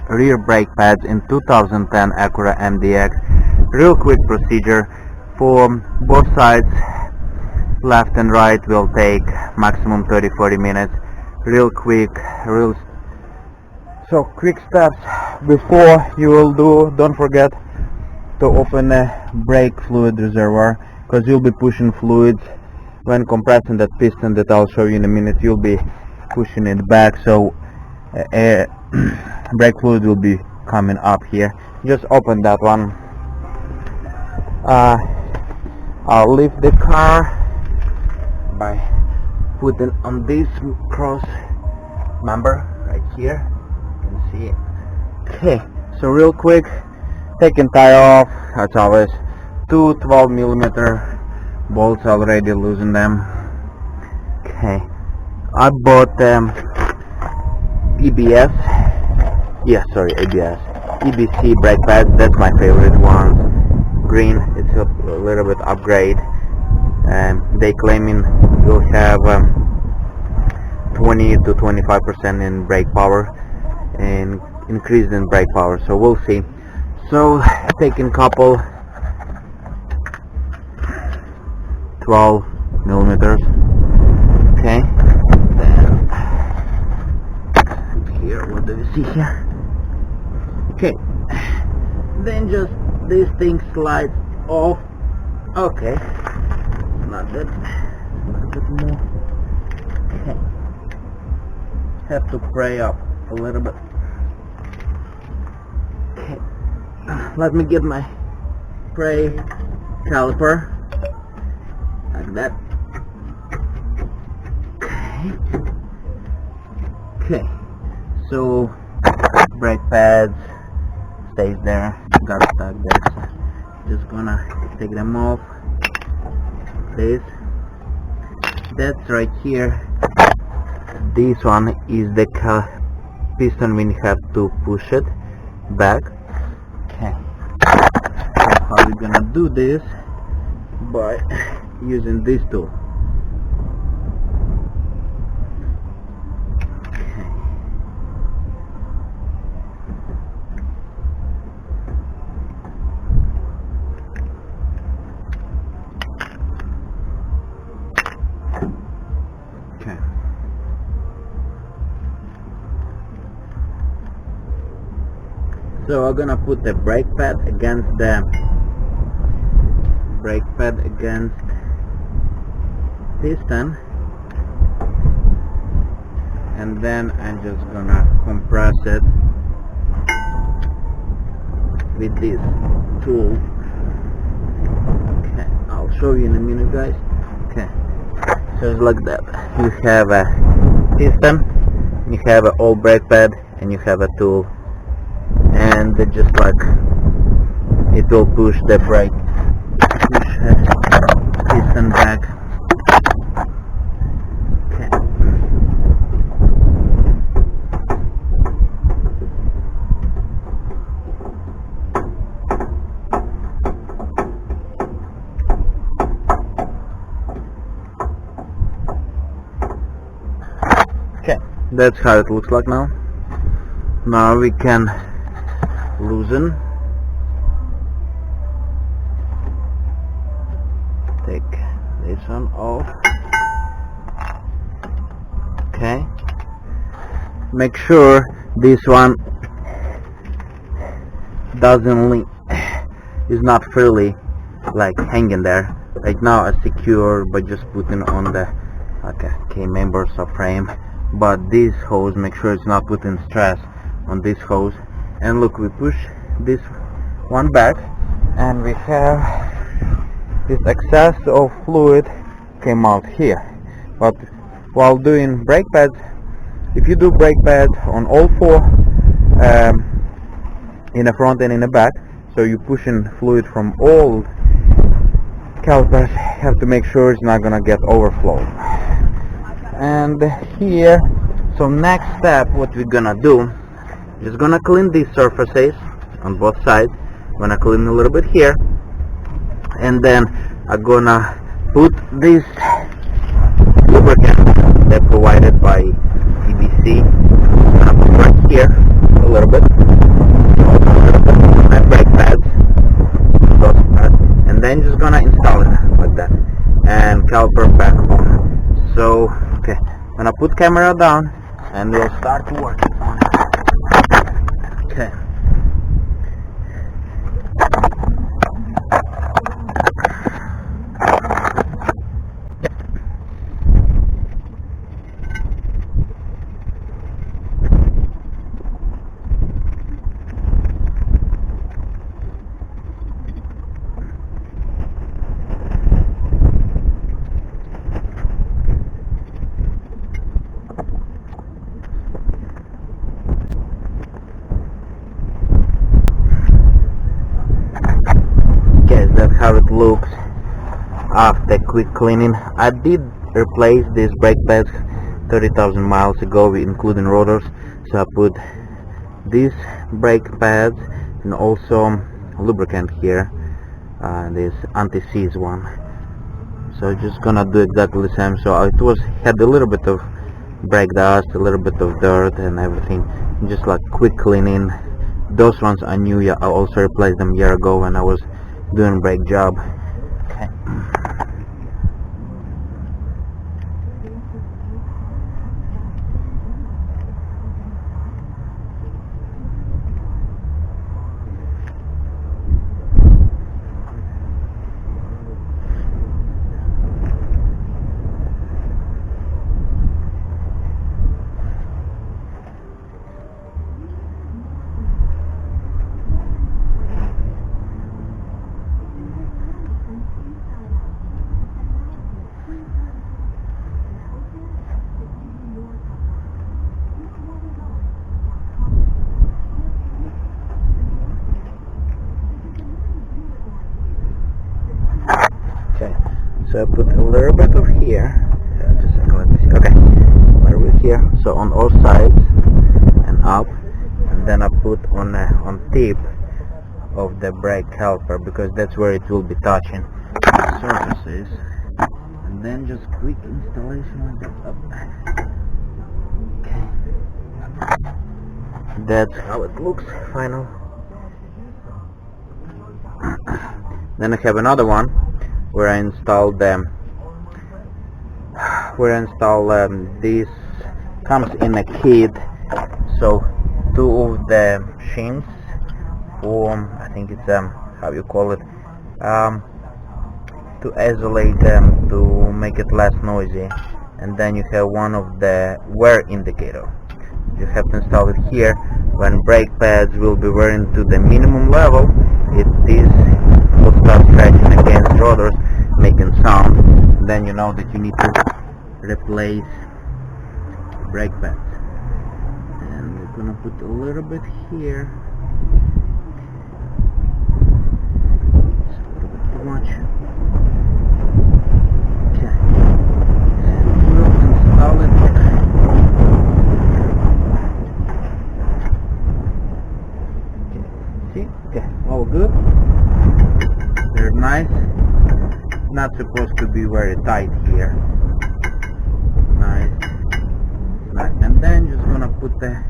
rear brake pads in 2010 Acura MDX. Real quick procedure for both sides, left and right, will take maximum 30-40 minutes. Real quick, so quick steps before you will do. Don't forget to open the brake fluid reservoir, because you'll be pushing fluids when compressing that piston that I'll show you in a minute. You'll be pushing it back, so brake fluid will be coming up here. Just open that one. I'll lift the car by putting on this cross member right here. You can see it. Okay, so real quick, taking tire off. As always, two 12mm bolts, already losing them. Okay, I bought EBS EBC brake pads. That's my favorite one. Green, it's a little bit upgrade, and they claiming will have 20 to 25% in brake power and increase in brake power, so we'll see. So taking couple 12mm. Okay, then here, what do you see here? Okay, then just this thing slides off. Okay, not that, a bit more. Okay, have to pray up a little bit. Okay, let me get my spray caliper like that. Okay, so brake pads stays there, got stuck there, so just gonna take them off. That's right here. This one is the piston. We have to push it back. Okay, so how we gonna do this? By using this tool. Okay. So I'm gonna put the brake pad against piston, and then I'm just gonna compress it with this tool. Okay, I'll show you in a minute, guys. Okay, so it's like that. You have a piston, you have an old brake pad, and you have a tool, and just like it will push the brake, piston back. Okay. Okay, that's how it looks like now. Now we can loosen. Take this one off. Okay, make sure this one is not freely like hanging there. Right now it's secure by just putting on the members of frame, but this hose, make sure it's not putting stress on this hose. And look, we push this one back, and we have this excess of fluid came out here. But while doing brake pads, if you do brake pads on all four, in the front and in the back, so you're pushing fluid from all calipers, you have to make sure it's not gonna get overflow. And here, so next step, what we're gonna do, just gonna clean these surfaces on both sides. I'm gonna clean a little bit here, and then I'm gonna put this lubricant that provided by EBC. I'm gonna put right here a little bit. caliper back on. So okay, I'm gonna put camera down and we'll start working on it. Okay. That's how it looks after quick cleaning. I did replace these brake pads 30,000 miles ago, including rotors, so I put these brake pads and also lubricant here, this anti-seize one. So just gonna do exactly the same. So it had a little bit of brake dust, a little bit of dirt and everything, just like quick cleaning. Those ones I knew, yeah, I also replaced them a year ago when I was doing brake job. Okay. So I put a little bit of here. Just a second, let me see. Okay, a little bit here. So on all sides and up, and then I put on tip of the brake caliper because that's where it will be touching the surfaces. And then just quick installation like that. Okay. That's how it looks final. Then I have another one where I installed them. This comes in a kit. So two of the shims, or I think it's how you call it, to isolate them to make it less noisy, and then you have one of the wear indicator. You have to install it here. When brake pads will be wearing to the minimum level, this will start scratching against rotors, making sound. Then you know that you need to replace brake pads. And we're gonna put a little bit here. It's a little bit too much. Okay. And we'll install it. Okay. See? Okay. All good. Very nice. Not supposed to be very tight here. Nice. And then just gonna put the